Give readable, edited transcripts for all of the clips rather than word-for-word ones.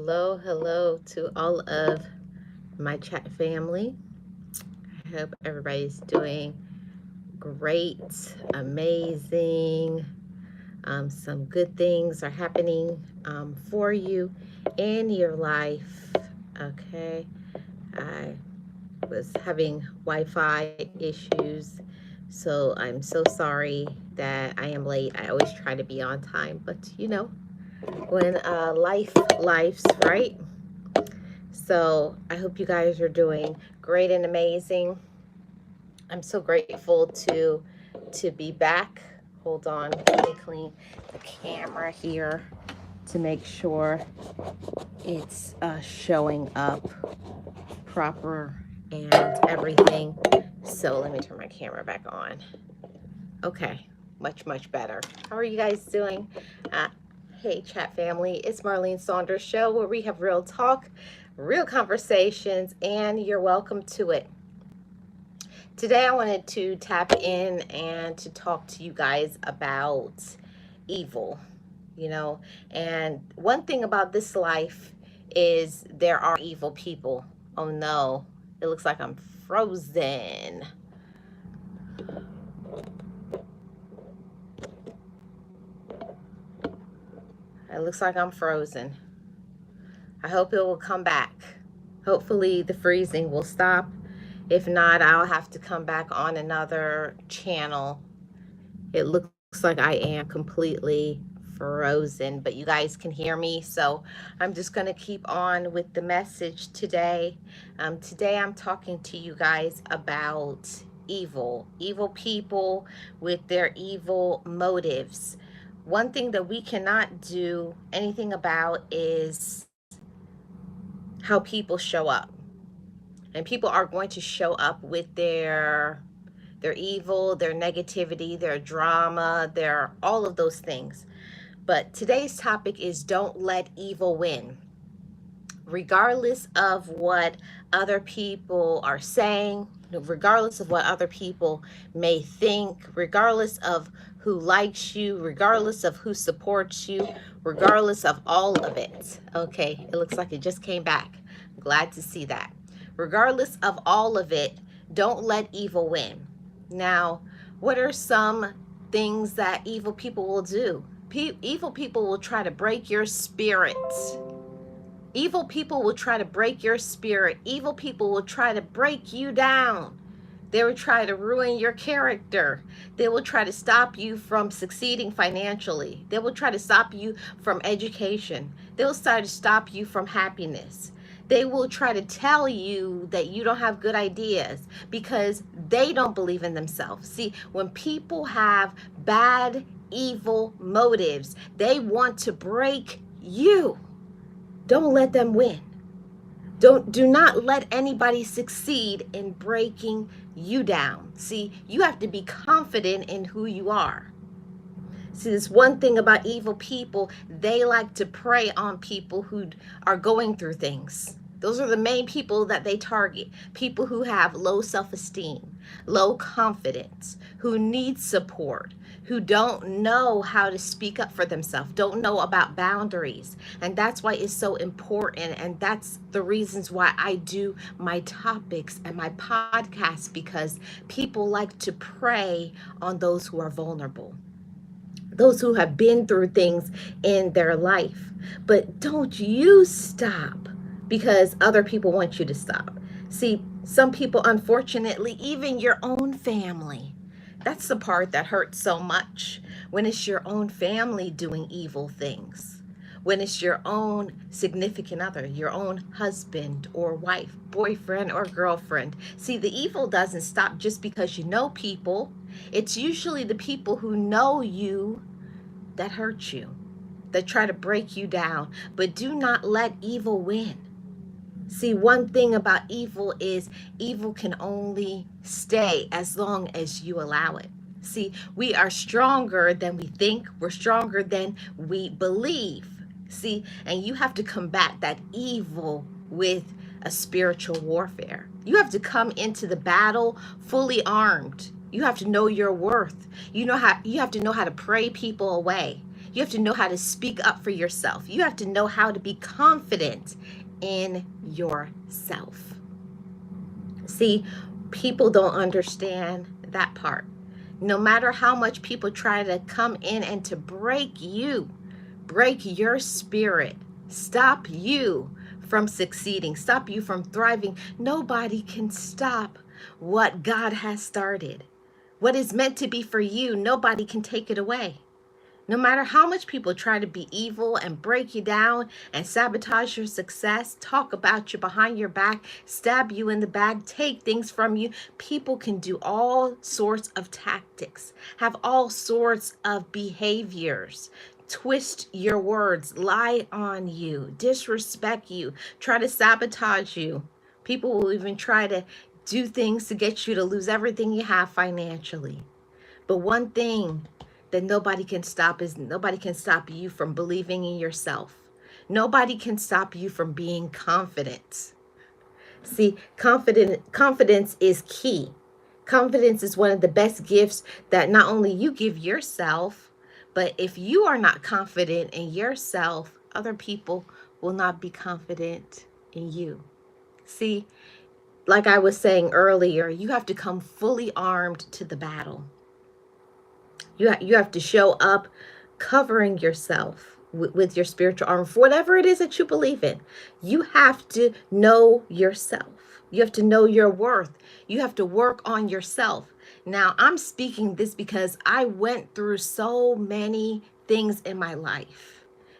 Hello, hello to all of my chat family. I hope everybody's doing great, amazing. Some good things are happening for you in your life. Okay, I was having Wi-Fi issues, so I'm so sorry that I am late. I always try to be on time, but when life's right. So I hope you guys are doing great and amazing. I'm so grateful to be back. Hold on, let me clean the camera here to make sure it's showing up proper and everything. So let me turn my camera back on. Okay, much better. How are you guys doing? Uh, hey, chat family, it's Marlene Saunders show where we have real talk, real conversations, and you're welcome to it. Today I wanted to tap in and to talk to you guys about evil, and one thing about this life is there are evil people. Oh no, it looks like I'm frozen. It looks like I'm frozen. I hope it will come back. Hopefully the freezing will stop. If not, I'll have to come back on another channel. It looks like I am completely frozen, but you guys can hear me. So I'm just going to keep on with the message today. Today I'm talking to you guys about evil people with their evil motives. One thing that we cannot do anything about is how people show up. And people are going to show up with their evil, their negativity, their drama, their all of those things. But today's topic is don't let evil win. Regardless of what other people are saying, regardless of what other people may think, regardless of who likes you, regardless of who supports you, regardless of all of it. Okay, it looks like it just came back. Glad to see that. Regardless of all of it, don't let evil win. Now, what are some things that evil people will do? Evil people will try to break your spirit. Evil people will try to break your spirit. Evil people will try to break you down. They will try to ruin your character. They will try to stop you from succeeding financially. They will try to stop you from education. They will try to stop you from happiness. They will try to tell you that you don't have good ideas because they don't believe in themselves. See, when people have bad, evil motives, they want to break you. Don't let them win. Do not let anybody succeed in breaking you down. See, you have to be confident in who you are. See, this one thing about evil people, they like to prey on people who are going through things. Those are the main people that they target. People who have low self-esteem, low confidence, who need support, who don't know how to speak up for themselves, don't know about boundaries. And that's why it's so important. And that's the reasons why I do my topics and my podcasts, because people like to prey on those who are vulnerable, those who have been through things in their life. But don't you stop because other people want you to stop. See, some people, unfortunately, even your own family, that's the part that hurts so much, when it's your own family doing evil things, when it's your own significant other, your own husband or wife, boyfriend or girlfriend. See, the evil doesn't stop just because you know people. It's usually the people who know you that hurt you, that try to break you down. But do not let evil win. See, one thing about evil is evil can only stay as long as you allow it. See, we are stronger than we think. We're stronger than we believe. See, and you have to combat that evil with a spiritual warfare. You have to come into the battle fully armed. You have to know your worth. You have to know how to pray people away. You have to know how to speak up for yourself. You have to know how to be confident in yourself. See, people don't understand that part. No matter how much people try to come in and to break you, break your spirit, stop you from succeeding, stop you from thriving, nobody can stop what God has started. What is meant to be for you, nobody can take it away. No matter how much people try to be evil and break you down and sabotage your success, talk about you behind your back, stab you in the back, take things from you, people can do all sorts of tactics, have all sorts of behaviors, twist your words, lie on you, disrespect you, try to sabotage you. People will even try to do things to get you to lose everything you have financially. But one thing that nobody can stop is nobody can stop you from believing in yourself. Nobody can stop you from being confident. See, confidence is key. Confidence is one of the best gifts that not only you give yourself, but if you are not confident in yourself, other people will not be confident in you. See, like I was saying earlier, you have to come fully armed to the battle. You have to show up covering yourself with your spiritual armor for whatever it is that you believe in. You have to know yourself. You have to know your worth. You have to work on yourself. Now, I'm speaking this because I went through so many things in my life.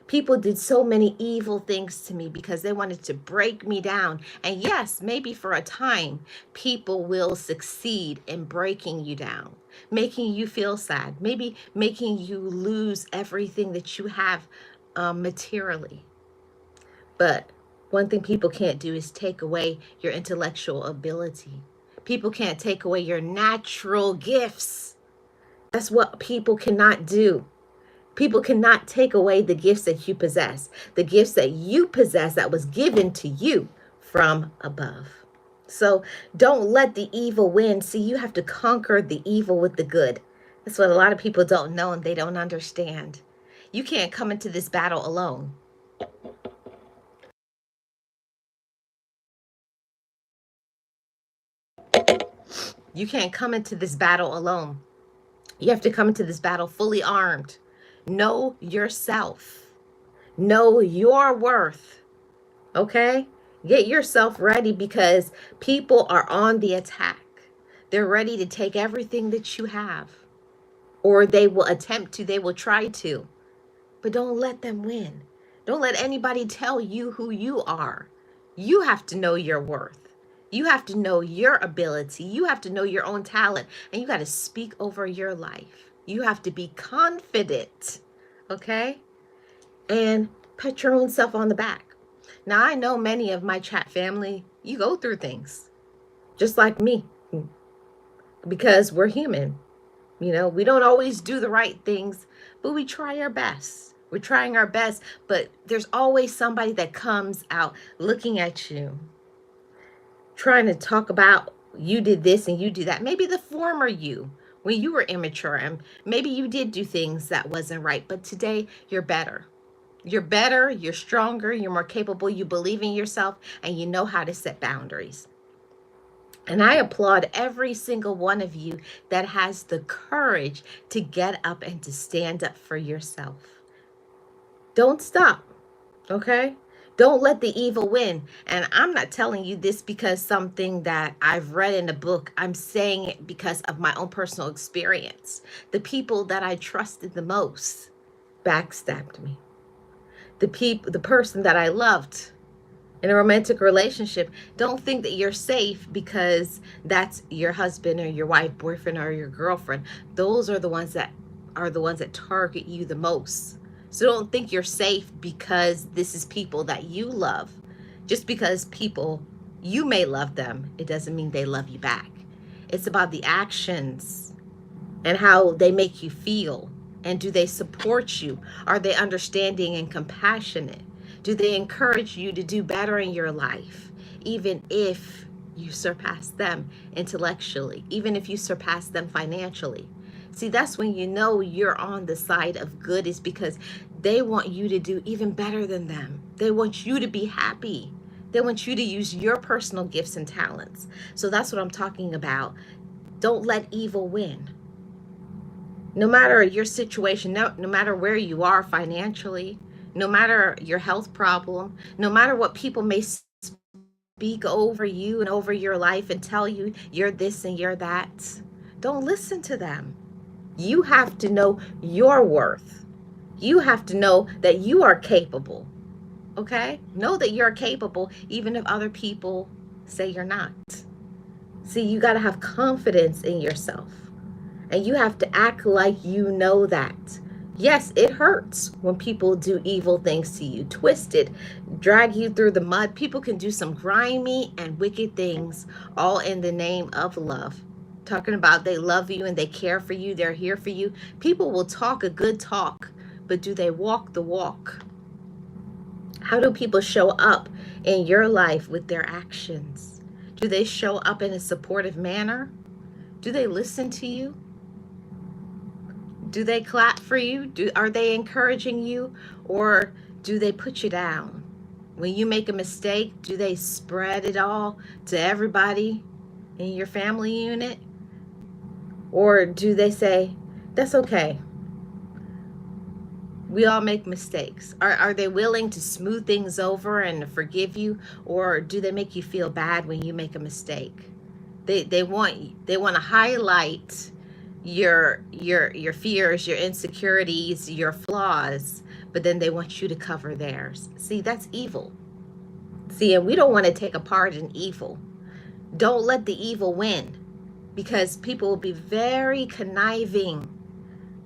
People did so many evil things to me because they wanted to break me down. And yes, maybe for a time, people will succeed in breaking you down, making you feel sad, maybe making you lose everything that you have materially. But one thing people can't do is take away your intellectual ability. People can't take away your natural gifts. That's what people cannot do. People cannot take away the gifts that you possess, the gifts that you possess that was given to you from above. So don't let the evil win. See, you have to conquer the evil with the good. That's what a lot of people don't know and they don't understand. You can't come into this battle alone. You can't come into this battle alone. You have to come into this battle fully armed. Know yourself. Know your worth. Okay? Get yourself ready because people are on the attack. They're ready to take everything that you have. Or they will attempt to, they will try to. But don't let them win. Don't let anybody tell you who you are. You have to know your worth. You have to know your ability. You have to know your own talent. And you got to speak over your life. You have to be confident. Okay? And pat your own self on the back. Now, I know many of my chat family, you go through things just like me because we're human. You know, we don't always do the right things, but we try our best. We're trying our best, but there's always somebody that comes out looking at you, trying to talk about you did this and you do that. Maybe the former you, when you were immature, and maybe you did do things that wasn't right, but today you're better. You're better, you're stronger, you're more capable, you believe in yourself, and you know how to set boundaries. And I applaud every single one of you that has the courage to get up and to stand up for yourself. Don't stop, okay? Don't let the evil win. And I'm not telling you this because something that I've read in a book. I'm saying it because of my own personal experience. The people that I trusted the most backstabbed me. The person that I loved in a romantic relationship, don't think that you're safe because that's your husband or your wife, boyfriend, or your girlfriend. Those are the ones that target you the most. So don't think you're safe because this is people that you love. Just because you may love them, it doesn't mean they love you back. It's about the actions and how they make you feel. And do they support you? Are they understanding and compassionate? Do they encourage you to do better in your life, even if you surpass them intellectually, even if you surpass them financially? See, that's when you know you're on the side of good, is because they want you to do even better than them. They want you to be happy. They want you to use your personal gifts and talents. So that's what I'm talking about. Don't let evil win. No matter your situation, no matter where you are financially, no matter your health problem, no matter what people may speak over you and over your life and tell you you're this and you're that, don't listen to them. You have to know your worth. You have to know that you are capable. Okay? Know that you're capable even if other people say you're not. See, you got to have confidence in yourself. And you have to act like you know that. Yes, it hurts when people do evil things to you, twist it, drag you through the mud. People can do some grimy and wicked things, all in the name of love. Talking about they love you and they care for you, they're here for you. People will talk a good talk, but do they walk the walk? How do people show up in your life with their actions? Do they show up in a supportive manner? Do they listen to you? Do they clap for you? Are they encouraging you, or do they put you down? When you make a mistake, do they spread it all to everybody in your family unit? Or do they say, that's okay, we all make mistakes? Are they willing to smooth things over and forgive you, or do they make you feel bad when you make a mistake? They want to highlight your fears, your insecurities, your flaws, but then they want you to cover theirs. See, that's evil. See, and we don't want to take a part in evil. Don't let the evil win, because people will be very conniving.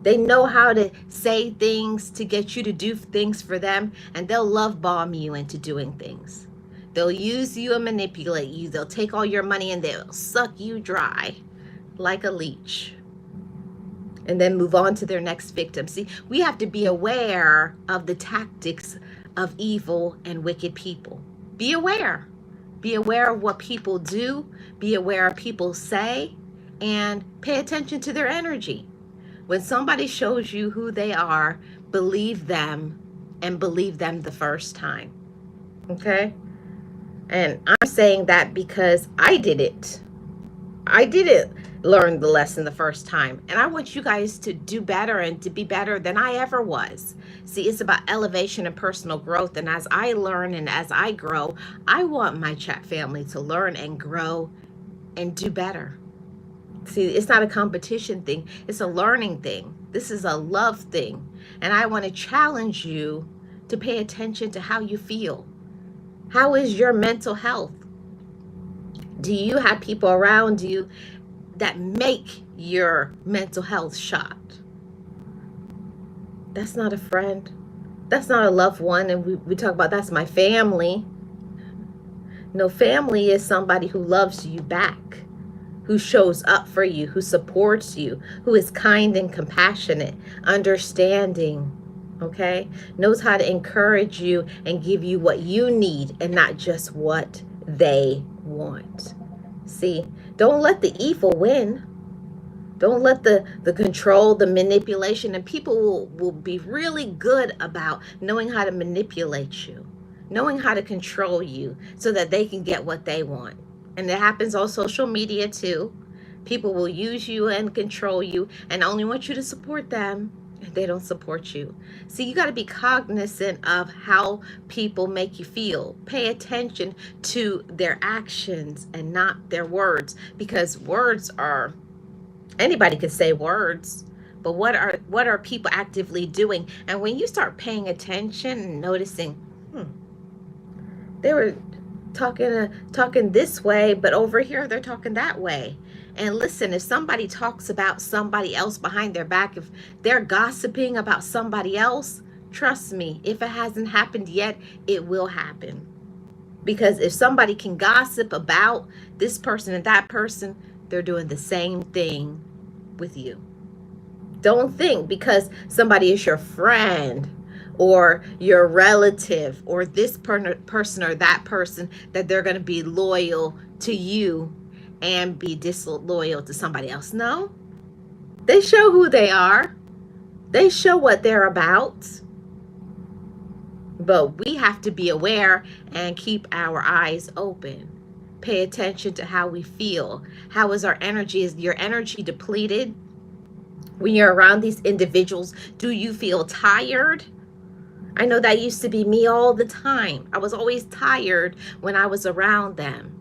They know how to say things to get you to do things for them, and they'll love bomb you into doing things. They'll use you and manipulate you. They'll take all your money and they'll suck you dry like a leech, and then move on to their next victim. See, we have to be aware of the tactics of evil and wicked people. Be aware. Be aware of what people do. Be aware of people say, and pay attention to their energy. When somebody shows you who they are, believe them, and believe them the first time. Okay? And I'm saying that because I did it. I didn't learn the lesson the first time. And I want you guys to do better and to be better than I ever was. See, it's about elevation and personal growth. And as I learn and as I grow, I want my chat family to learn and grow and do better. See, it's not a competition thing. It's a learning thing. This is a love thing. And I want to challenge you to pay attention to how you feel. How is your mental health? Do you have people around you that make your mental health shot? That's not a friend. That's not a loved one. And we talk about that's my family. No, family is somebody who loves you back, who shows up for you, who supports you, who is kind and compassionate, understanding, okay? Knows how to encourage you and give you what you need and not just what they want. See, don't let the evil win. Don't let the control, the manipulation, and people will be really good about knowing how to manipulate you, knowing how to control you so that they can get what they want. And it happens on social media too. People will use you and control you and only want you to support them. They don't support you. See, you got to be cognizant of how people make you feel. Pay attention to their actions and not their words, because words are, anybody could say words, but what are people actively doing? And when you start paying attention and noticing, they were talking this way, but over here they're talking that way. And listen, if somebody talks about somebody else behind their back, if they're gossiping about somebody else, trust me, if it hasn't happened yet, it will happen. Because if somebody can gossip about this person and that person, they're doing the same thing with you. Don't think because somebody is your friend or your relative or this person or that person that they're going to be loyal to you and be disloyal to somebody else. No, They show who they are. They show what they're about. But we have to be aware and keep our eyes open. Pay attention to how we feel. How is our energy? Is your energy depleted? When you're around these individuals, do you feel tired? I know that used to be me all the time. I was always tired when I was around them.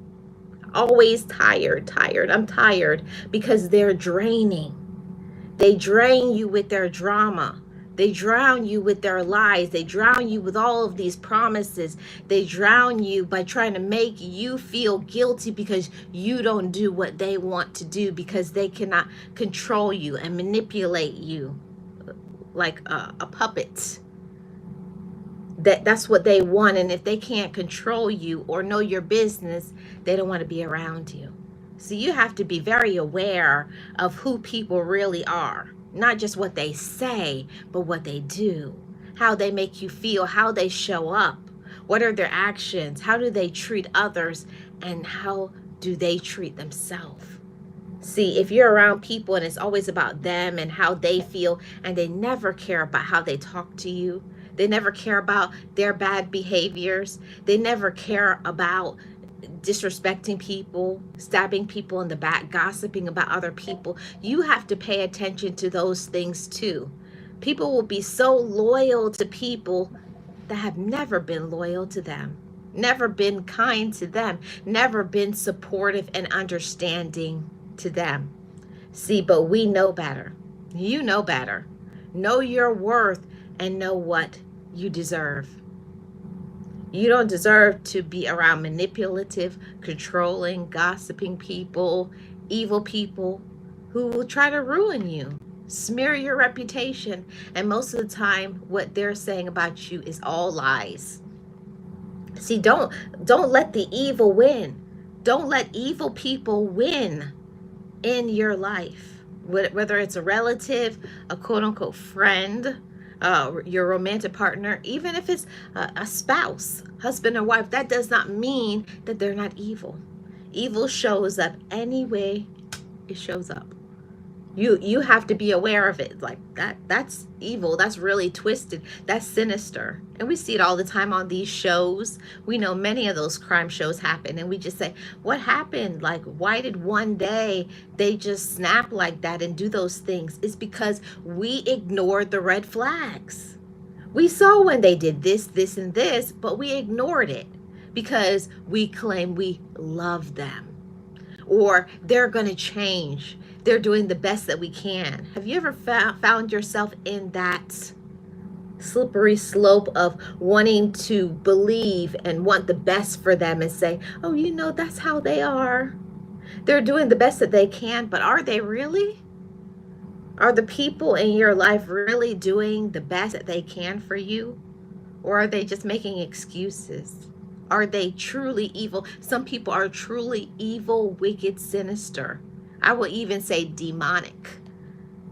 Always tired. I'm tired because they're draining. They drain you with their drama. They drown you with their lies. They drown you with all of these promises. They drown you by trying to make you feel guilty because you don't do what they want to do, because they cannot control you and manipulate you like a puppet. That's what they want. And if they can't control you or know your business, they don't want to be around you. So you have to be very aware of who people really are. Not just what they say, but what they do, how they make you feel, how they show up, what are their actions, how do they treat others, and how do they treat themselves. See, if you're around people and it's always about them and how they feel, and they never care about how they talk to you, they never care about their bad behaviors, they never care about disrespecting people, stabbing people in the back, gossiping about other people, you have to pay attention to those things too. People will be so loyal to people that have never been loyal to them, never been kind to them, never been supportive and understanding to them. See, but we know better. You know better. Know your worth and know what you deserve. You don't deserve to be around manipulative, controlling, gossiping people, evil people who will try to ruin you, smear your reputation, and most of the time what they're saying about you is all lies. See, don't let the evil win. Don't let evil people win in your life, whether it's a relative, a quote-unquote friend, your romantic partner, even if it's a spouse, husband or wife. That does not mean that they're not evil. Evil shows up any way it shows up. You have to be aware of it. Like that's evil. That's really twisted. That's sinister. And we see it all the time on these shows. We know many of those crime shows happen, and we just say, what happened? Like, why did one day they just snap like that and do those things? It's because we ignored the red flags. We saw when they did this, this, and this, but we ignored it because we claim we love them, or they're going to change. They're doing the best that we can. Have you ever found yourself in that slippery slope of wanting to believe and want the best for them and say, oh, you know, that's how they are. They're doing the best that they can, but are they really? Are the people in your life really doing the best that they can for you? Or are they just making excuses? Are they truly evil? Some people are truly evil, wicked, sinister. I will even say demonic.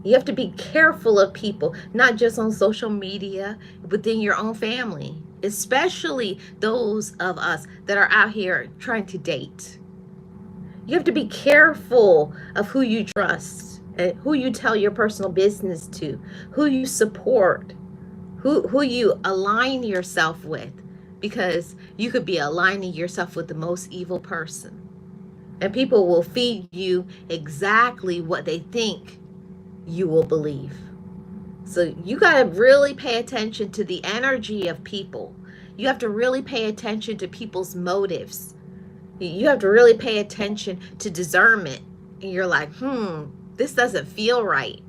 You have to be careful of people, not just on social media, within your own family, especially those of us that are out here trying to date. You have to be careful of who you trust, and who you tell your personal business to, who you support, who you align yourself with, because you could be aligning yourself with the most evil person. And people will feed you exactly what they think you will believe. So you got to really pay attention to the energy of people. You have to really pay attention to people's motives. You have to really pay attention to discernment. And you're like, this doesn't feel right.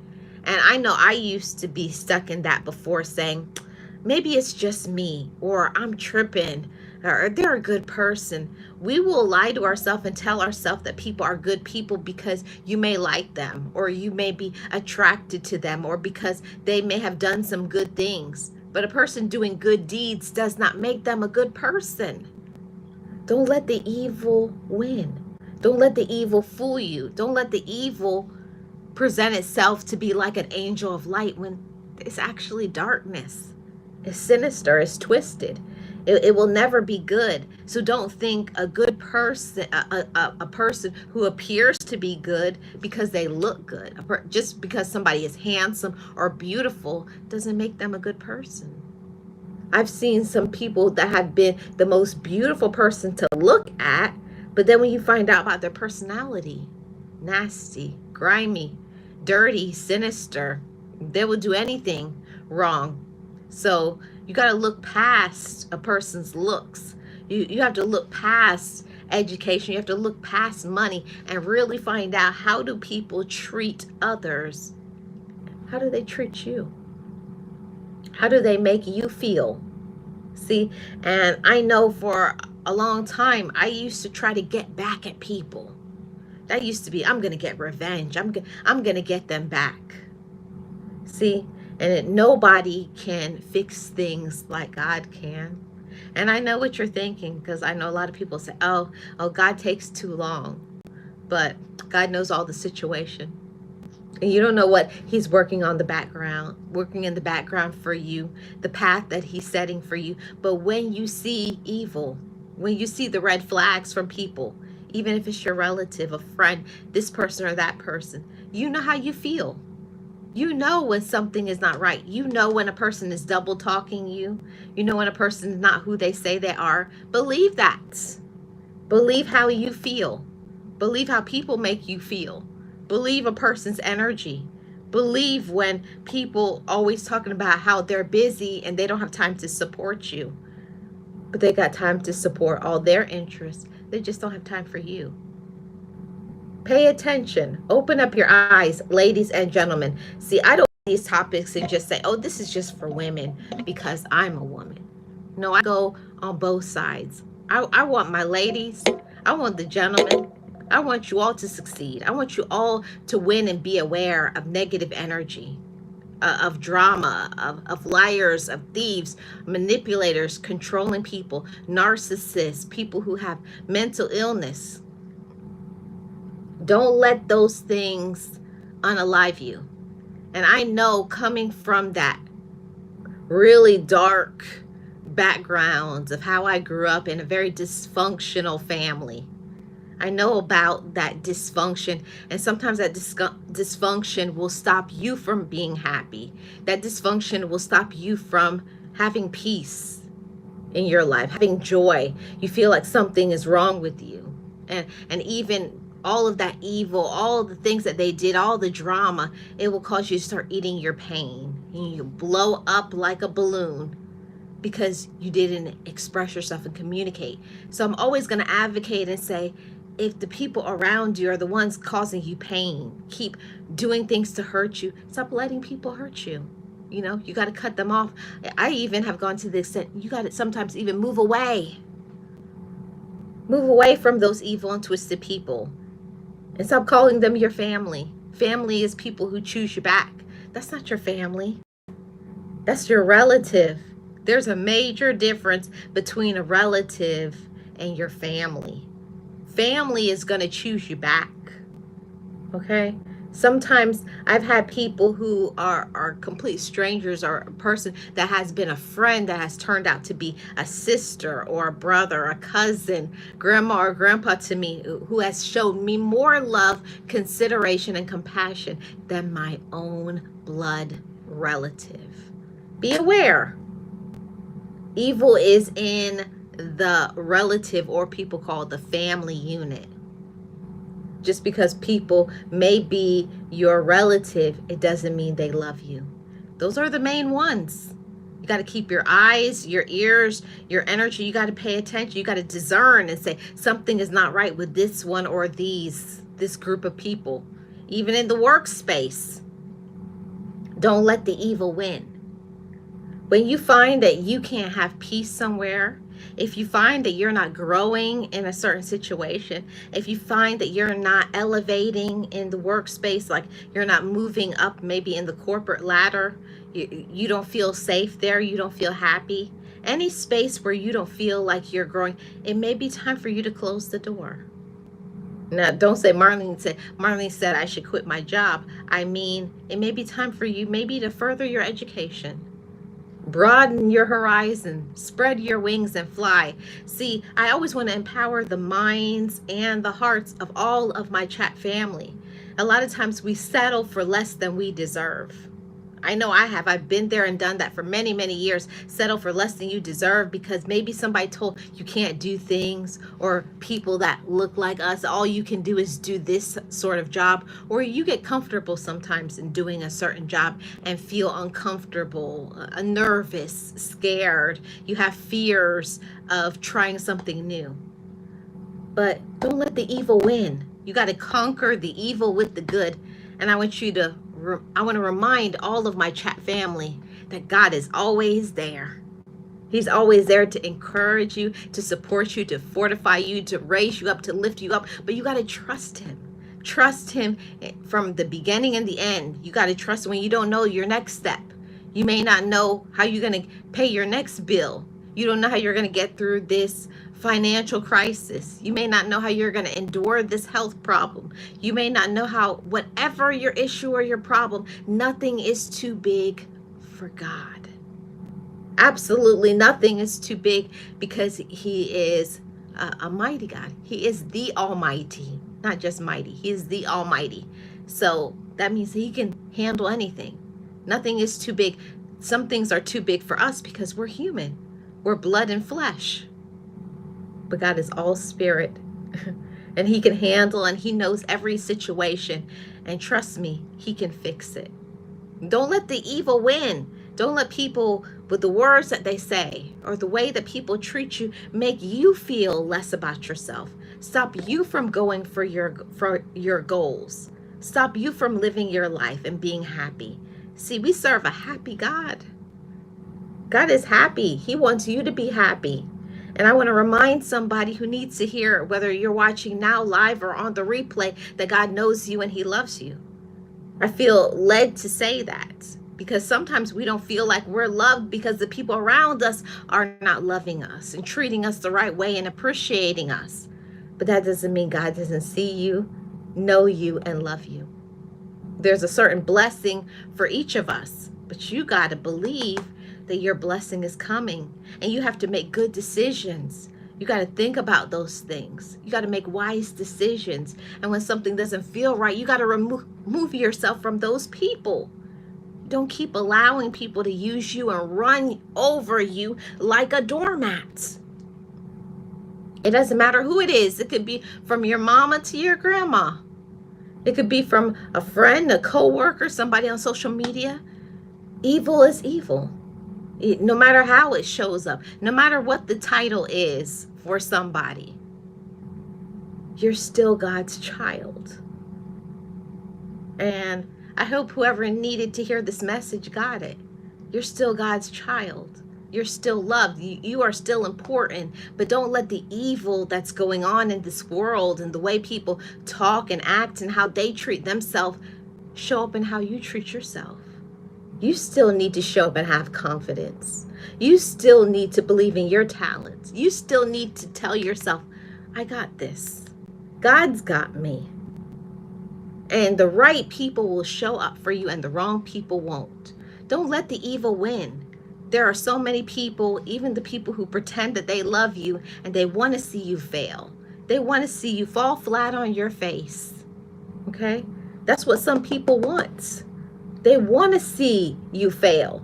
And I know I used to be stuck in that before, saying, maybe it's just me, or I'm tripping, or they're a good person. We will lie to ourselves and tell ourselves that people are good people because you may like them, or you may be attracted to them, or because they may have done some good things. But a person doing good deeds does not make them a good person. Don't let the evil win. Don't let the evil fool you. Don't let the evil present itself to be like an angel of light when it's actually darkness. It's sinister, it's twisted. It will never be good. So don't think a good person, a person who appears to be good because they look good. Just because somebody is handsome or beautiful doesn't make them a good person. I've seen some people that have been the most beautiful person to look at, but then when you find out about their personality, nasty, grimy, dirty, sinister, they will do anything wrong. So you got to look past a person's looks. You have to look past education. You have to look past money and really find out, how do people treat others? How do they treat you? How do they make you feel? See, and I know for a long time, I used to try to get back at people. That used to be, I'm going to get revenge. I'm going to get them back. See, and nobody can fix things like God can. And I know what you're thinking, because I know a lot of people say, oh, God takes too long. But God knows all the situation. And you don't know what he's working in the background for you, the path that he's setting for you. But when you see evil, when you see the red flags from people, even if it's your relative, a friend, this person or that person, you know how you feel. You know when something is not right. You know when a person is double talking you. You know when a person is not who they say they are. Believe that. Believe how you feel. Believe how people make you feel. Believe a person's energy. Believe when people always talking about how they're busy and they don't have time to support you. But they got time to support all their interests. They just don't have time for you. Pay attention. Open up your eyes, ladies and gentlemen. See, I don't want these topics and just say, oh, this is just for women because I'm a woman. No, I go on both sides. I want my ladies. I want the gentlemen. I want you all to succeed. I want you all to win and be aware of negative energy, of drama, of liars, of thieves, manipulators, controlling people, narcissists, people who have mental illness. Don't let those things unalive you. And I know, coming from that really dark background of how I grew up in a very dysfunctional family, I know about that dysfunction, and sometimes that dysfunction will stop you from being happy. That dysfunction will stop you from having peace in your life, having joy. You feel like something is wrong with you. And even all of that evil, all the things that they did, all the drama, it will cause you to start eating your pain. And you blow up like a balloon because you didn't express yourself and communicate. So I'm always going to advocate and say, if the people around you are the ones causing you pain, keep doing things to hurt you, stop letting people hurt you. You know, you got to cut them off. I even have gone to the extent, you got to sometimes even move away. Move away from those evil and twisted people. And stop calling them your family. Family is people who choose you back. That's not your family. That's your relative. There's a major difference between a relative and your family. Family is going to choose you back. Okay? Sometimes I've had people who are complete strangers, or a person that has been a friend that has turned out to be a sister or a brother, a cousin, grandma or grandpa to me, who has shown me more love, consideration, and compassion than my own blood relative. Be aware. Evil is in the relative, or people call the family unit. Just because people may be your relative, it doesn't mean they love you. Those are the main ones. You got to keep your eyes, your ears, your energy. You got to pay attention. You got to discern and say, something is not right with this one or this group of people. Even in the workspace, don't let the evil win. When you find that you can't have peace somewhere, if you find that you're not growing in a certain situation, if you find that you're not elevating in the workspace, like you're not moving up maybe in the corporate ladder, you don't feel safe there, you don't feel happy, any space where you don't feel like you're growing, it may be time for you to close the door. Now, don't say Marlene said I should quit my job. I mean, it may be time for you maybe to further your education. Broaden your horizon, spread your wings and fly. See, I always want to empower the minds and the hearts of all of my chat family. A lot of times we settle for less than we deserve. I know I have. I've been there and done that for many, many years. Settle for less than you deserve because maybe somebody told you can't do things, or people that look like us, all you can do is do this sort of job, or you get comfortable sometimes in doing a certain job and feel uncomfortable, nervous, scared. You have fears of trying something new. But don't let the evil win. You got to conquer the evil with the good. And I want to remind all of my chat family that God is always there. He's always there to encourage you, to support you, to fortify you, to raise you up, to lift you up. But you got to trust him. Trust him from the beginning and the end. You got to trust when you don't know your next step. You may not know how you're going to pay your next bill. You don't know how you're going to get through this financial crisis. You may not know how you're going to endure this health problem. You may not know how, whatever your issue or your problem, nothing is too big for God. Absolutely nothing is too big, because he is a mighty God. He is the Almighty, not just mighty. He is the Almighty. So that means he can handle anything. Nothing is too big. Some things are too big for us because we're human. We're blood and flesh. But God is all spirit. And he can handle, and he knows every situation. And trust me, he can fix it. Don't let the evil win. Don't let people, with the words that they say or the way that people treat you, make you feel less about yourself. Stop you from going for your goals. Stop you from living your life and being happy. See, we serve a happy God. God is happy. He wants you to be happy. And I want to remind somebody who needs to hear, whether you're watching now live or on the replay, that God knows you and he loves you. I feel led to say that because sometimes we don't feel like we're loved because the people around us are not loving us and treating us the right way and appreciating us. But that doesn't mean God doesn't see you, know you, and love you. There's a certain blessing for each of us, but you got to believe that your blessing is coming, and you have to make good decisions. You got to think about those things. You got to make wise decisions. And when something doesn't feel right, you got to remove yourself from those people. Don't keep allowing people to use you and run over you like a doormat. It doesn't matter who it is. It could be from your mama to your grandma. It could be from a friend, a coworker, somebody on social media. Evil is evil. No matter how it shows up, no matter what the title is for somebody, you're still God's child. And I hope whoever needed to hear this message got it. You're still God's child. You're still loved. You are still important. But don't let the evil that's going on in this world and the way people talk and act and how they treat themselves show up in how you treat yourself. You still need to show up and have confidence. You still need to believe in your talents. You still need to tell yourself, I got this. God's got me. And the right people will show up for you and the wrong people won't. Don't let the evil win. There are so many people, even the people who pretend that they love you, and they want to see you fail. They want to see you fall flat on your face. Okay? That's what some people want. They want to see you fail.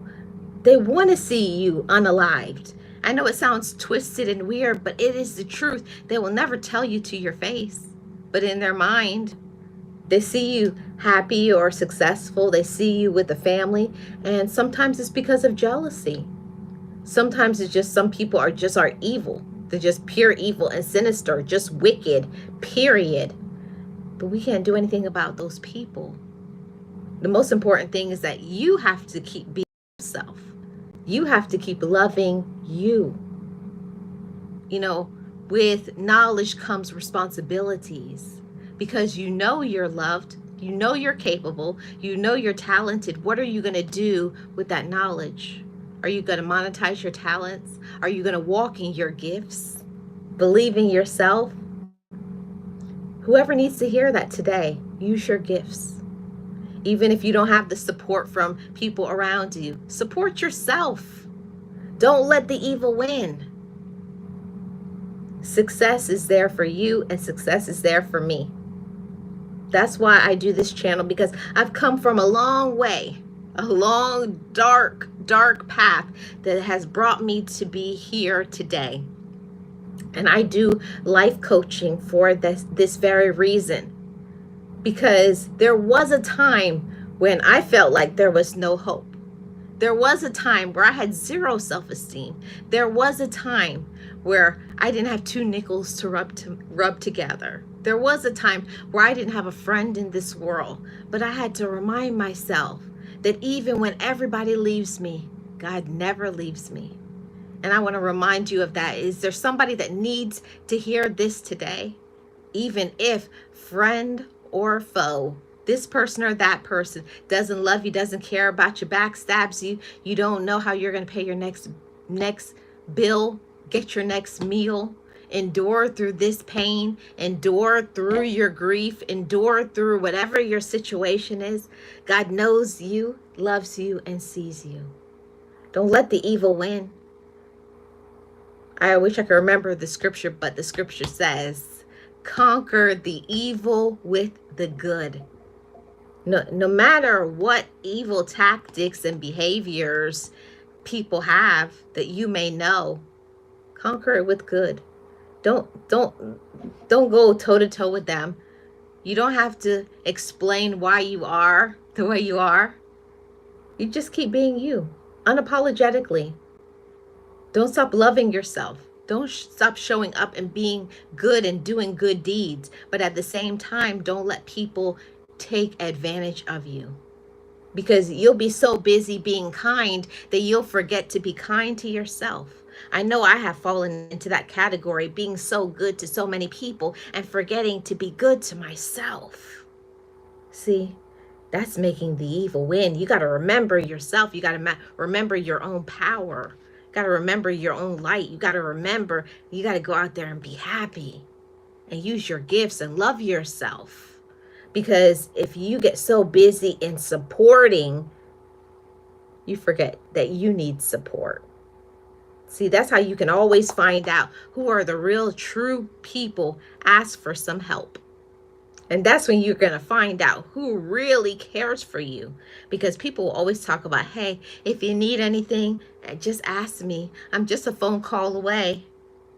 They want to see you unalived. I know it sounds twisted and weird, but it is the truth. They will never tell you to your face. But in their mind, they see you happy or successful. They see you with a family. And sometimes it's because of jealousy. Sometimes it's just some people are evil. They're just pure evil and sinister, just wicked, period. But we can't do anything about those people. The most important thing is that you have to keep being yourself. You have to keep loving you. You know, with knowledge comes responsibilities, because you know you're loved, you know you're capable, you know you're talented. What are you going to do with that knowledge? Are you going to monetize your talents? Are you going to walk in your gifts? Believe in yourself? Whoever needs to hear that today, use your gifts. Even if you don't have the support from people around you, support yourself. Don't let the evil win. Success is there for you, and success is there for me. That's why I do this channel, because I've come from a long way, a long, dark, dark path that has brought me to be here today. And I do life coaching for this very reason, because there was a time when I felt like there was no hope. There was a time where I had zero self-esteem. There was a time where I didn't have two nickels to rub together. There was a time where I didn't have a friend in this world, but I had to remind myself that even when everybody leaves me, God never leaves me. And I want to remind you of that. Is there somebody that needs to hear this today? Even if friend or foe, this person or that person doesn't love you, doesn't care about you, backstabs you, you don't know how you're going to pay your next bill, get your next meal, endure through this pain, endure through your grief, endure through whatever your situation is. God knows you, loves you, and sees you. Don't let the evil win. I wish I could remember the scripture, but the scripture says, conquer the evil with the good. No matter what evil tactics and behaviors people have that you may know, conquer it with good. Don't go toe to toe with them. You don't have to explain why you are the way you are. You just keep being you, unapologetically. Don't stop loving yourself. Don't stop showing up and being good and doing good deeds. But at the same time, don't let people take advantage of you, because you'll be so busy being kind that you'll forget to be kind to yourself. I know I have fallen into that category, being so good to so many people and forgetting to be good to myself. See, that's making the evil win. You got to remember yourself. You got to remember your own power. You got to remember your own light. You got to remember, you got to go out there and be happy and use your gifts and love yourself. Because if you get so busy in supporting, you forget that you need support. See, that's how you can always find out who are the real, true people. Ask for some help. And that's when you're going to find out who really cares for you. Because people will always talk about, hey, if you need anything, just ask me. I'm just a phone call away.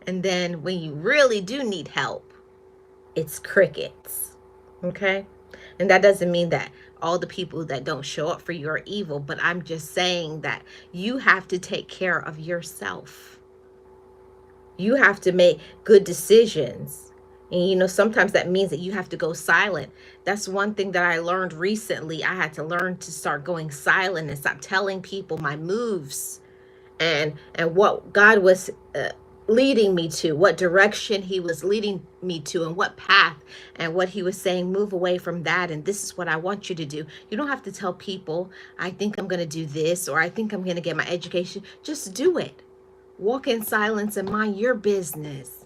And then when you really do need help, it's crickets. Okay? And that doesn't mean that all the people that don't show up for you are evil, but I'm just saying that you have to take care of yourself. You have to make good decisions. And you know, sometimes that means that you have to go silent. That's one thing that I learned recently. I had to learn to start going silent and stop telling people my moves and what God was leading me to, what direction he was leading me to, and what path, and what he was saying, move away from that, and this is what I want you to do. You don't have to tell people, I think I'm going to do this, or I think I'm going to get my education. Just do it. Walk in silence and mind your business.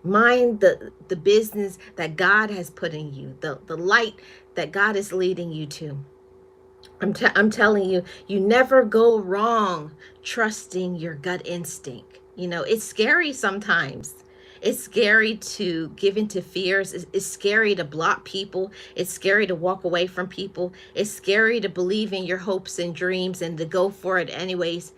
Mind the business that God has put in you, the light that God is leading you to. I'm telling you, you never go wrong trusting your gut instinct. You know, it's scary sometimes. It's scary to give into fears. It's scary to block people. It's scary to walk away from people. It's scary to believe in your hopes and dreams and to go for it anyways.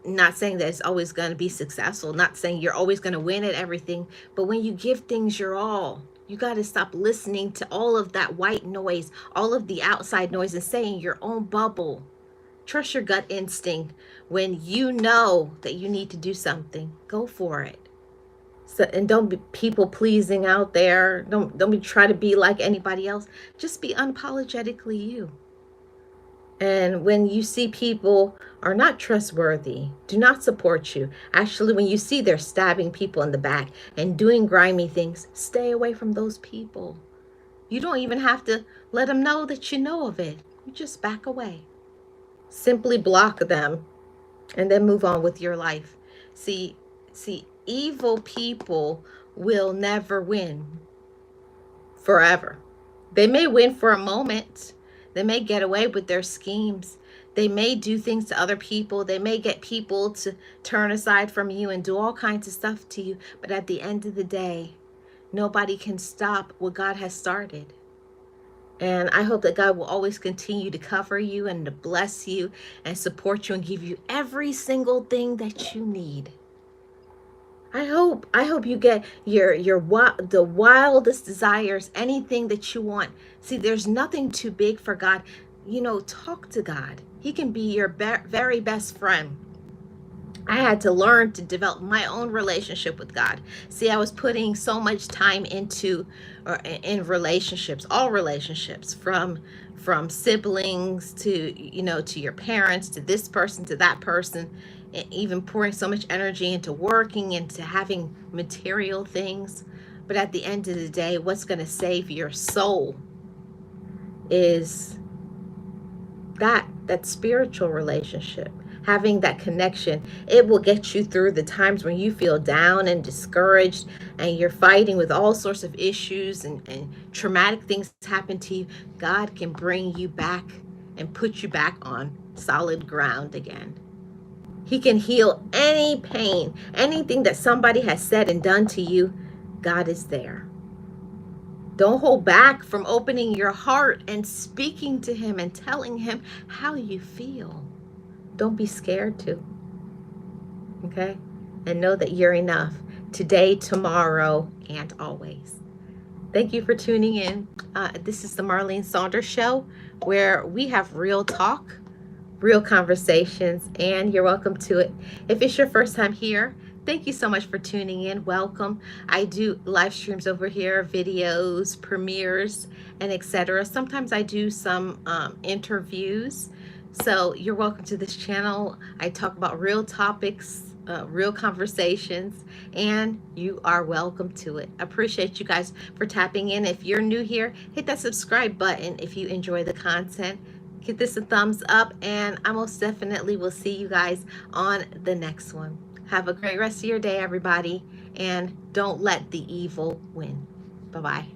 Not saying that it's always going to be successful. Not saying you're always going to win at everything. But when you give things your all, you got to stop listening to all of that white noise, all of the outside noise, and stay in your own bubble. Trust your gut instinct. When you know that you need to do something, go for it. So, and don't be people pleasing out there. Don't be try to be like anybody else. Just be unapologetically you. And when you see people are not trustworthy, do not support you. Actually, when you see they're stabbing people in the back and doing grimy things, stay away from those people. You don't even have to let them know that you know of it. You just back away. Simply block them and then move on with your life. See, evil people will never win forever. They may win for a moment. They may get away with their schemes. They may do things to other people. They may get people to turn aside from you and do all kinds of stuff to you. But at the end of the day, nobody can stop what God has started. And I hope that God will always continue to cover you and to bless you and support you and give you every single thing that you need. I hope you get the wildest desires, anything that you want. See, there's nothing too big for God. You know, talk to God. He can be your very best friend. I had to learn to develop my own relationship with God. See, I was putting so much time into or in relationships, all relationships, from siblings to, you know, to your parents, to this person, to that person, and even pouring so much energy into working, into having material things. But at the end of the day, what's going to save your soul is that spiritual relationship, having that connection. It will get you through the times when you feel down and discouraged and you're fighting with all sorts of issues and traumatic things happen to you. God can bring you back and put you back on solid ground again. He can heal any pain, anything that somebody has said and done to you. God is there. Don't hold back from opening your heart and speaking to him and telling him how you feel. Don't be scared to. Okay? And know that you're enough today, tomorrow, and always. Thank you for tuning in. This is the Marlene Saunders Show, where we have real talk, real conversations, and you're welcome to it. If it's your first time here, thank you so much for tuning in. Welcome. I do live streams over here, videos, premieres, and etc. Sometimes I do some interviews. So you're welcome to this channel. I talk about real topics, real conversations, and you are welcome to it. Appreciate you guys for tapping in. If you're new here, hit that subscribe button if you enjoy the content. Give this a thumbs up, and I most definitely will see you guys on the next one. Have a great rest of your day, everybody, and don't let the evil win. Bye-bye.